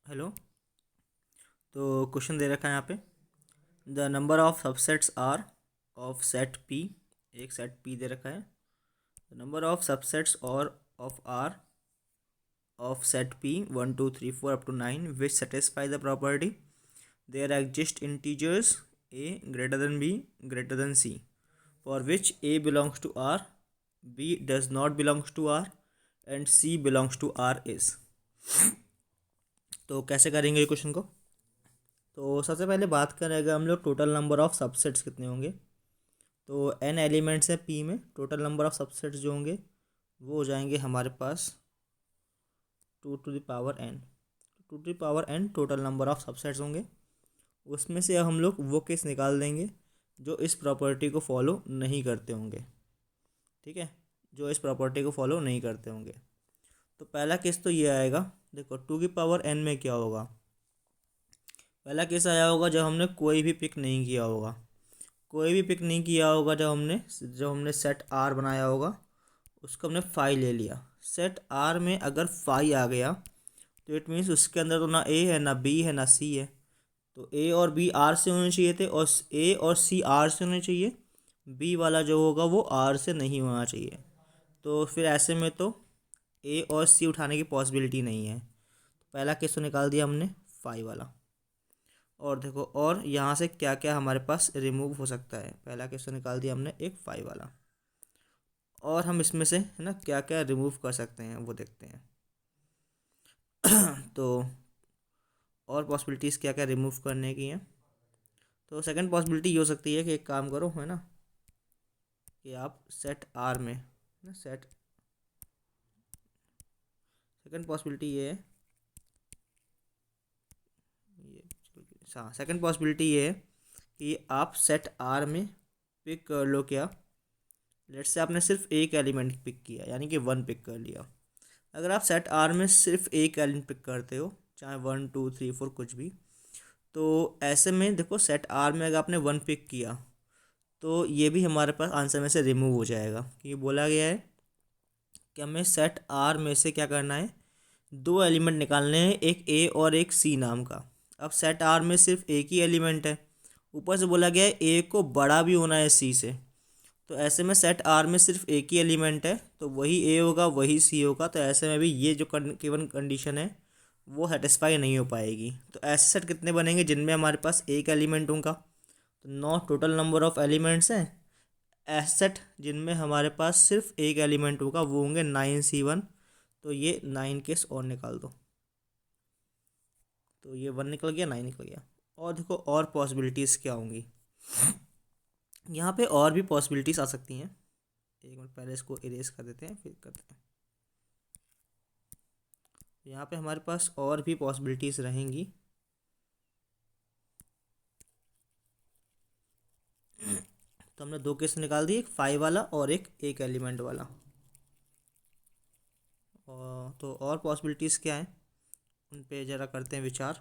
Hello. तो question दे रखा है यहाँ पे, the number of subsets are of set P. एक सेट पी दे रखा है। द नंबर ऑफ सबसेट्स और of are of set P 1 2 3 4 up to 9 which satisfy the property there exist integers a greater than b greater than c for which a belongs to r, b does not belongs to r and c belongs to r is। तो कैसे करेंगे ये question को? तो सबसे पहले बात करें अगर हम लोग टोटल नंबर ऑफ सबसेट्स कितने होंगे, तो n एलिमेंट्स हैं p में। टोटल नंबर ऑफ सबसेट्स जो होंगे वो हो जाएंगे हमारे पास 2 to the power n। 2 to the power n total number of subsets होंगे। उसमें से अब हम लोग वो केस निकाल देंगे जो इस प्रॉपर्टी को फॉलो नहीं करते होंगे। ठीक है, जो इस प्रॉपर्टी को फॉलो नहीं करते होंगे। तो पहला केस तो ये आएगा, देखो 2 की पावर n में क्या होगा। पहला केस आया होगा जब हमने कोई भी पिक नहीं किया होगा। कोई भी पिक नहीं किया होगा जब हमने सेट आर बनाया होगा, उसको हमने फाई ले लिया। सेट आर में अगर फाई आ गया तो इट मीन्स उसके अंदर तो ना ए है ना बी है ना सी है। तो ए और बी आर से होने चाहिए थे और ए और सी आर से होने चाहिए। बी वाला जो होगा वो आर से नहीं होना चाहिए। तो फिर ऐसे में तो ए और सी उठाने की पॉसिबिलिटी नहीं है। तो पहला केस तो निकाल दिया हमने फाई वाला। और देखो और यहाँ से क्या क्या हमारे पास रिमूव हो सकता है। पहला केस तो निकाल दिया हमने एक फाई वाला, और हम इसमें से है ना क्या क्या रिमूव कर सकते हैं वो देखते हैं। तो और पॉसिबिलिटीज़ क्या क्या रिमूव करने की हैं। तो सेकंड पॉसिबिलिटी ये हो सकती है कि एक काम करो है ना, कि आप सेट आर में ना सेकंड पॉसिबिलिटी ये है, हाँ सेकंड पॉसिबिलिटी ये है कि आप सेट आर में पिक कर लो क्या। लेट्स से आपने सिर्फ एक एलिमेंट पिक किया, यानी कि 1 पिक कर लिया। अगर आप सेट आर में सिर्फ एक एलिमेंट पिक करते हो, चाहे 1 2 3 4 कुछ भी, तो ऐसे में देखो सेट आर में अगर आपने 1 पिक किया तो ये भी हमारे पास आंसर में से रिमूव हो जाएगा, क्योंकि बोला गया है कि हमें सेट आर में से क्या करना है, 2 एलिमेंट निकालने हैं, एक ए और एक सी नाम का। अब सेट आर में सिर्फ एक ही एलिमेंट है, ऊपर से बोला गया है ए को बड़ा भी होना है सी से। तो ऐसे में सेट आर में सिर्फ एक ही एलिमेंट है, तो वही ए होगा वही सी होगा। तो ऐसे में भी ये जो गिवन कंडीशन है वो सेटिस्फाई नहीं हो पाएगी। तो ऐसे सेट कितने बनेंगे जिनमें हमारे पास एक एलिमेंट होगा, तो 9 टोटल नंबर ऑफ एलिमेंट्स हैं। ऐसे सेट जिनमें हमारे पास सिर्फ एक एलिमेंट होगा वो होंगे 9C1। तो ये 9 केस और निकाल दो, तो ये 1 निकल गया, 9 निकल गया। और देखो और पॉसिबिलिटीज़ क्या होंगी, यहाँ पे और भी पॉसिबिलिटीज़ आ सकती हैं। एक मिनट पहले इसको इरेज कर देते हैं फिर करते हैं। यहाँ पे हमारे पास और भी पॉसिबिलिटीज़ रहेंगी। तो हमने 2 केस निकाल दिए, एक फाइव वाला और एक एलिमेंट वाला। और तो और पॉसिबिलिटीज़ क्या हैं उन पे ज़रा करते हैं विचार।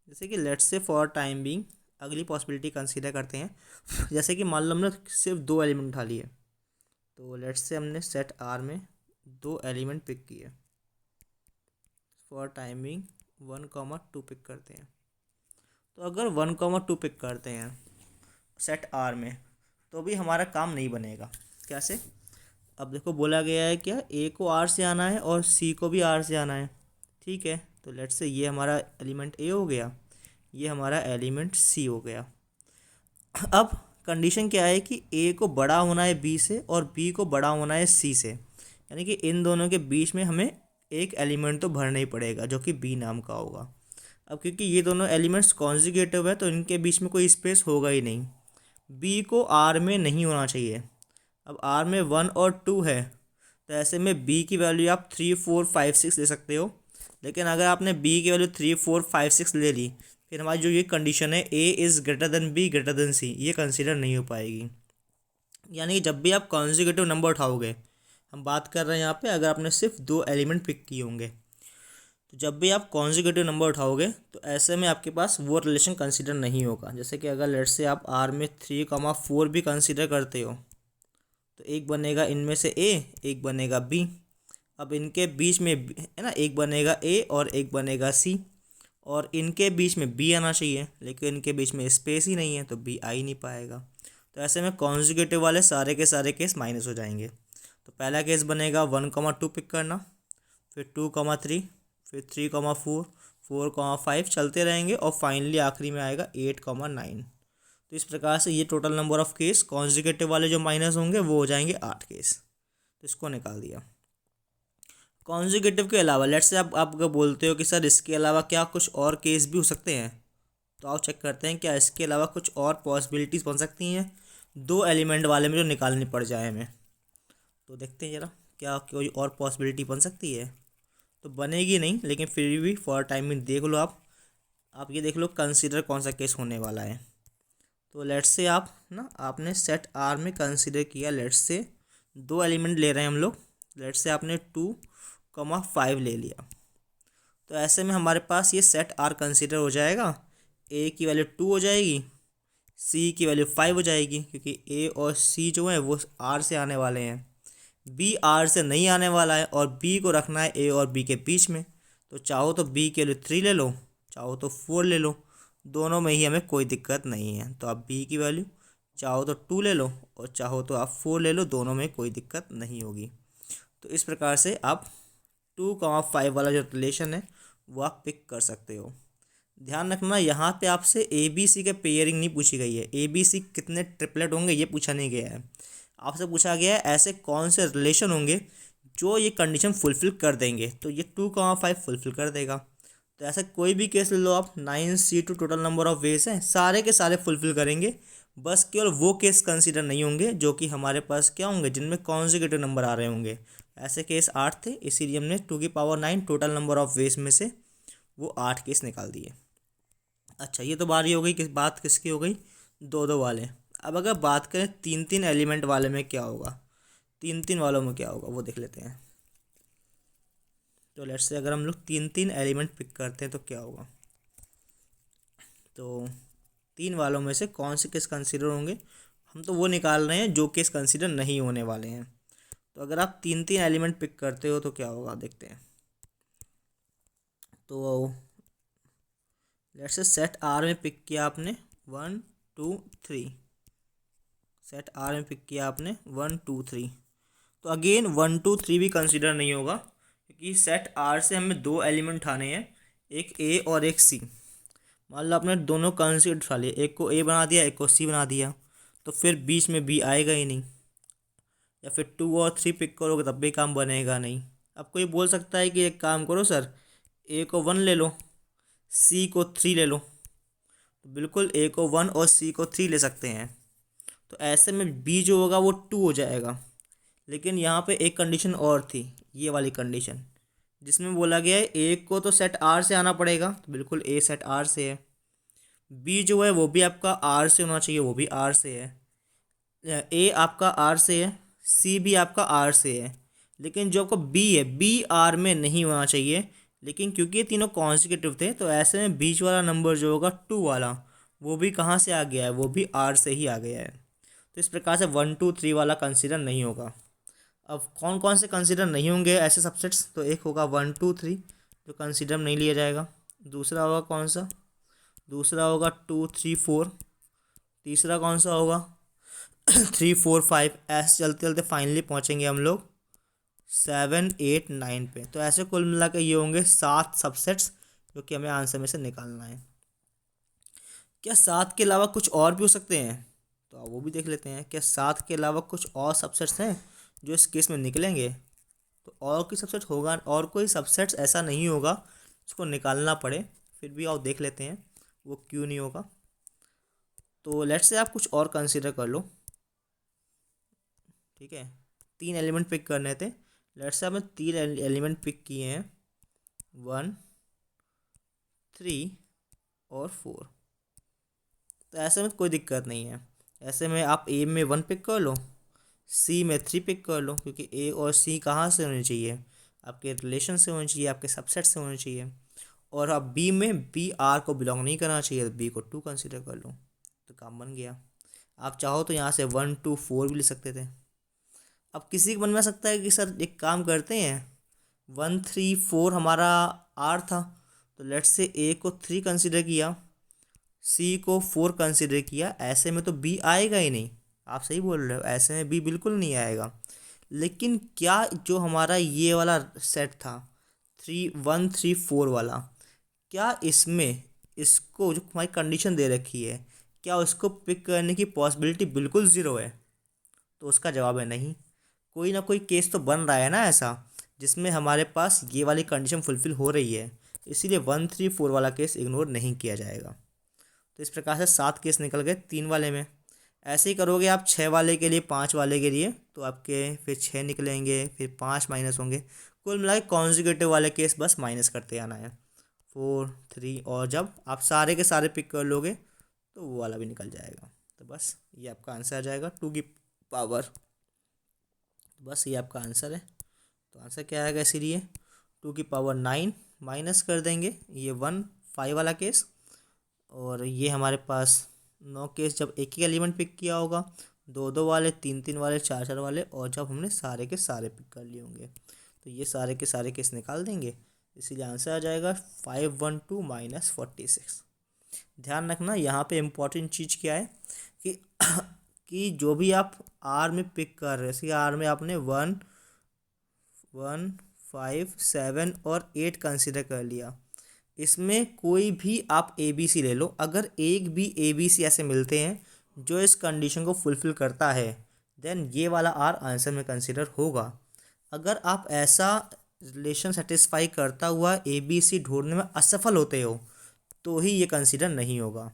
जैसे कि let's say for time being अगली पॉसिबिलिटी कंसीडर करते हैं। जैसे कि मान लो हमने सिर्फ 2 एलिमेंट उठा लिए, तो लेट्स से हमने सेट आर में 2 एलिमेंट पिक किए। फॉर टाइम बीइंग 1, 2 पिक करते हैं। तो अगर 1, 2 पिक करते हैं सेट आर में, तो भी हमारा काम नहीं बनेगा। कैसे? अब देखो बोला गया है क्या, ए को आर से आना है और सी को भी आर से आना है। ठीक है, तो लेट्स से ये हमारा एलिमेंट ए हो गया, ये हमारा एलिमेंट सी हो गया। अब कंडीशन क्या है कि ए को बड़ा होना है बी से और बी को बड़ा होना है सी से, यानी कि इन दोनों के बीच में हमें एक एलिमेंट तो भरना ही पड़ेगा जो कि बी नाम का होगा। अब क्योंकि ये दोनों एलिमेंट्स कॉन्जिक्यूटिव है तो इनके बीच में कोई स्पेस होगा ही नहीं। बी को आर में नहीं होना चाहिए। अब आर में 1 और 2 है, तो ऐसे में बी की वैल्यू आप 3 4 5 6 ले सकते हो। लेकिन अगर आपने बी की वैल्यू 3 4 5 6 ले ली, फिर हमारी जो ये कंडीशन है A is greater than B greater than C, ये कंसिडर नहीं हो पाएगी। यानी कि जब भी आप कॉन्जिक्यूटिव नंबर उठाओगे, हम बात कर रहे हैं यहाँ पे अगर आपने सिर्फ 2 एलिमेंट पिक किए होंगे, तो जब भी आप कॉन्जिक्यूटिव नंबर उठाओगे तो ऐसे में आपके पास वो रिलेशन कंसिडर नहीं होगा। जैसे कि अगर लेट्स से आप आर में 3, 4 भी कंसिडर करते हो, तो एक बनेगा इनमें से ए, एक बनेगा बी। अब इनके बीच में है ना, एक बनेगा ए और एक बनेगा सी, और इनके बीच में बी आना चाहिए, लेकिन इनके बीच में स्पेस ही नहीं है तो बी आ ही नहीं पाएगा। तो ऐसे में कॉन्जुगेटिव वाले सारे के सारे केस माइनस हो जाएंगे। तो पहला केस बनेगा 1,2 पिक करना, फिर 2,3, फिर 3,4, 4,5 चलते रहेंगे, और फाइनली आखिरी में आएगा 8,9। तो इस प्रकार से ये total number of case conjugative वाले जो माइनस होंगे वो हो जाएंगे 8 केस। तो इसको निकाल दिया। कॉन्जुगेटिव के अलावा लेट्स से आप अगर बोलते हो कि सर इसके अलावा क्या कुछ और केस भी हो सकते हैं, तो आओ चेक करते हैं क्या इसके अलावा कुछ और पॉसिबिलिटीज़ बन सकती हैं 2 एलिमेंट वाले में जो निकालनी पड़ जाए हमें। तो देखते हैं ज़रा क्या कोई और पॉसिबिलिटी बन सकती है। तो बनेगी नहीं, लेकिन फिर भी फॉर टाइमिंग देख लो आप ये देख लो कंसिडर कौन सा केस होने वाला है। तो लेट्स से आपने सेट आर में कंसिडर किया, लेट्स से 2 एलिमेंट ले रहे हैं हम लोग, लेट्स से आपने 2,5 ले लिया। तो ऐसे में हमारे पास ये सेट आर कंसिडर हो जाएगा, ए की वैल्यू 2 हो जाएगी, सी की वैल्यू 5 हो जाएगी, क्योंकि ए और सी जो है वो आर से आने वाले हैं, बी आर से नहीं आने वाला है, और बी को रखना है ए और बी के बीच में। तो चाहो तो बी के वैल्यू 3 ले लो, चाहो तो 4 ले लो, दोनों में ही हमें कोई दिक्कत नहीं है। तो आप बी की वैल्यू चाहो तो 2 ले लो और चाहो तो आप 4 ले लो, दोनों में कोई दिक्कत नहीं होगी। तो इस प्रकार से आप 2,5 वाला जो रिलेशन है वो आप पिक कर सकते हो। ध्यान रखना यहाँ पे आपसे ए बी सी के पेयरिंग नहीं पूछी गई है, ए बी सी कितने ट्रिपलेट होंगे ये पूछा नहीं गया है। आपसे पूछा गया है ऐसे कौन से रिलेशन होंगे जो ये कंडीशन फुलफ़िल कर देंगे, तो ये 2,5 फुलफ़िल कर देगा। तो ऐसा कोई भी केस ले लो आप, 9C2 total number of ways हैं, सारे के सारे फुलफ़िल करेंगे। बस केवल वो केस कंसीडर नहीं होंगे जो कि हमारे पास क्या होंगे, जिनमें कॉन्जिक्यूटिव नंबर आ रहे होंगे। ऐसे केस 8 थे, इसीलिए हमने 2 की power 9 total number of ways में से वो 8 केस निकाल दिए। अच्छा, ये तो बारी हो गई, बात किसकी हो गई, 2-2 वाले। अब अगर बात करें 3-3 एलिमेंट वाले में क्या होगा, 3-3 वालों में क्या होगा वो देख लेते हैं। तो लेट्स से अगर हम लोग 3-3 एलिमेंट पिक करते हैं तो क्या होगा। तो 3 वालों में से कौन से केस कंसीडर होंगे, हम तो वो निकाल रहे हैं जो केस कंसीडर नहीं होने वाले हैं। तो अगर आप 3-3 एलिमेंट पिक करते हो तो क्या होगा देखते हैं। तो लेट्स से सेट आर में पिक किया आपने 1 2 3, सेट आर में पिक किया आपने 1 2 3। तो अगेन 1 2 3 भी कंसीडर नहीं होगा, क्योंकि सेट आर से हमें 2 एलिमेंट उठाने हैं, एक ए और एक सी। मान लो आपने दोनों कंसीडर उठा लिए, एक को ए बना दिया एक को सी बना दिया, तो फिर बीच में बी आएगा ही नहीं। या फिर 2 और 3 पिक करोगे तब भी काम बनेगा नहीं। अब कोई बोल सकता है कि एक काम करो सर, ए को 1 ले लो, सी को 3 ले लो। तो बिल्कुल ए को 1 और सी को 3 ले सकते हैं। तो ऐसे में बी जो होगा वो 2 हो जाएगा। लेकिन यहाँ पे एक कंडीशन और थी, ये वाली कंडीशन, जिसमें बोला गया है ए को तो सेट आर से आना पड़ेगा, तो बिल्कुल ए सेट आर से है। बी जो है वो भी आपका आर से होना चाहिए, वो भी आर से है। ए आपका आर से है, सी भी आपका आर से है। लेकिन जो आपका बी है, बी आर में नहीं होना चाहिए। लेकिन क्योंकि ये तीनों कॉन्जिक्यूटिव थे, तो ऐसे में बीच वाला नंबर जो होगा 2 वाला, वो भी कहाँ से आ गया है, वो भी आर से ही आ गया है। तो इस प्रकार से 1 2 3 वाला कंसिडर नहीं होगा। अब कौन कौन से कंसिडर नहीं होंगे ऐसे सबसेट्स, तो एक होगा 1 2 3 जो कंसिडर नहीं लिया जाएगा। दूसरा होगा कौन सा, दूसरा होगा 2 3 4। तीसरा कौन सा होगा 3 4 5। ऐसे चलते चलते फाइनली पहुंचेंगे हम लोग 7 8 9 पे। तो ऐसे कुल मिला के ये होंगे 7 सबसेट्स जो कि हमें आंसर में से निकालना है। क्या 7 के अलावा कुछ और भी हो सकते हैं, तो आप वो भी देख लेते हैं। क्या 7 के अलावा कुछ और सबसेट्स हैं जो इस केस में निकलेंगे, तो और कोई सबसेट होगा, और कोई सबसेट्स ऐसा नहीं होगा जिसको निकालना पड़े। फिर भी आप देख लेते हैं वो क्यों नहीं होगा। तो लेट्स से आप कुछ और कंसिडर कर लो, ठीक है। 3 एलिमेंट पिक करने थे, लेट्स से आपने 3 एलिमेंट पिक किए हैं, 1 3 और 4। तो ऐसे में कोई दिक्कत नहीं है। ऐसे में आप ए में 1 पिक कर लो, सी में 3 पिक कर लो, क्योंकि ए और सी कहाँ से होने चाहिए, आपके रिलेशन से होने चाहिए, आपके सबसेट से होने चाहिए। और अब बी में बी आर को बिलोंग नहीं करना चाहिए, तो बी को 2 कंसिडर कर लो, तो काम बन गया। आप चाहो तो यहाँ से 1 2 4 भी ले सकते थे। अब किसी के मन में आ सकता है कि सर एक काम करते हैं, 1 3 4 हमारा आर था, तो लेट्स से ए को 3 कंसिडर किया, सी को 4 कंसिडर किया, ऐसे में तो बी आएगा ही नहीं। आप सही बोल रहे हो, ऐसे में बी बिल्कुल नहीं आएगा। लेकिन क्या जो हमारा ये वाला सेट था 1 3 4 वाला, क्या इसमें इसको जो हमारी कंडीशन दे रखी है, क्या उसको पिक करने की पॉसिबिलिटी बिल्कुल ज़ीरो है? तो उसका जवाब है नहीं। कोई ना कोई केस तो बन रहा है ना ऐसा, जिसमें हमारे पास ये वाली कंडीशन फुलफ़िल हो रही है, इसीलिए 1 3 4 वाला केस इग्नोर नहीं किया जाएगा। तो इस प्रकार से 7 केस निकल गए 3 वाले में। ऐसे ही करोगे आप 6 वाले के लिए, 5 वाले के लिए, तो आपके फिर 6 निकलेंगे, फिर 5 माइनस होंगे। कुल मिला के कॉन्जिक्यूटिव वाले केस बस माइनस करते आना है, 4 3, और जब आप सारे के सारे पिक कर लोगे तो वो वाला भी निकल जाएगा। तो बस ये आपका आंसर आ जाएगा 2 की पावर। बस ये आपका आंसर है। तो आंसर क्या आएगा इसीलिए 2 की पावर 9 माइनस कर देंगे ये 1 5 वाला केस, और ये हमारे पास 9 केस जब एक ही एलिमेंट पिक किया होगा, 2 2 वाले, 3 3 वाले, 4 4 वाले, और जब हमने सारे के सारे पिक कर लिए होंगे, तो ये सारे के सारे केस निकाल देंगे। इसीलिए आंसर आ जाएगा 512 माइनस 46। ध्यान रखना यहाँ पे इम्पॉर्टेंट चीज़ क्या है कि कि जो भी आप आर में पिक कर रहे हो, जैसे आर में आपने 1 1 5 7 और 8 कंसिडर कर लिया, इसमें कोई भी आप ए बी सी ले लो, अगर एक भी ए बी सी ऐसे मिलते हैं जो इस कंडीशन को फुलफ़िल करता है, देन ये वाला आर आंसर में कंसिडर होगा। अगर आप ऐसा रिलेशन सेटिस्फाई करता हुआ ए बी सी ढूंढने में असफल होते हो, तो ही ये कंसिडर नहीं होगा।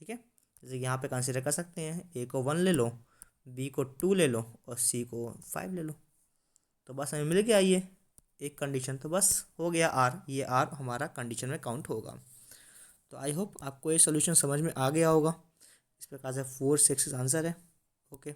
ठीक है, जैसे यहाँ पे कंसिडर कर सकते हैं, ए को 1 ले लो, बी को 2 ले लो, और सी को 5 ले लो, तो बस हमें मिल गया ये एक कंडीशन। तो बस हो गया आर, ये आर हमारा कंडीशन में काउंट होगा। तो आई होप आपको ये सोल्यूशन समझ में आ गया होगा। इस प्रकार से 4 6 आंसर है। ओके।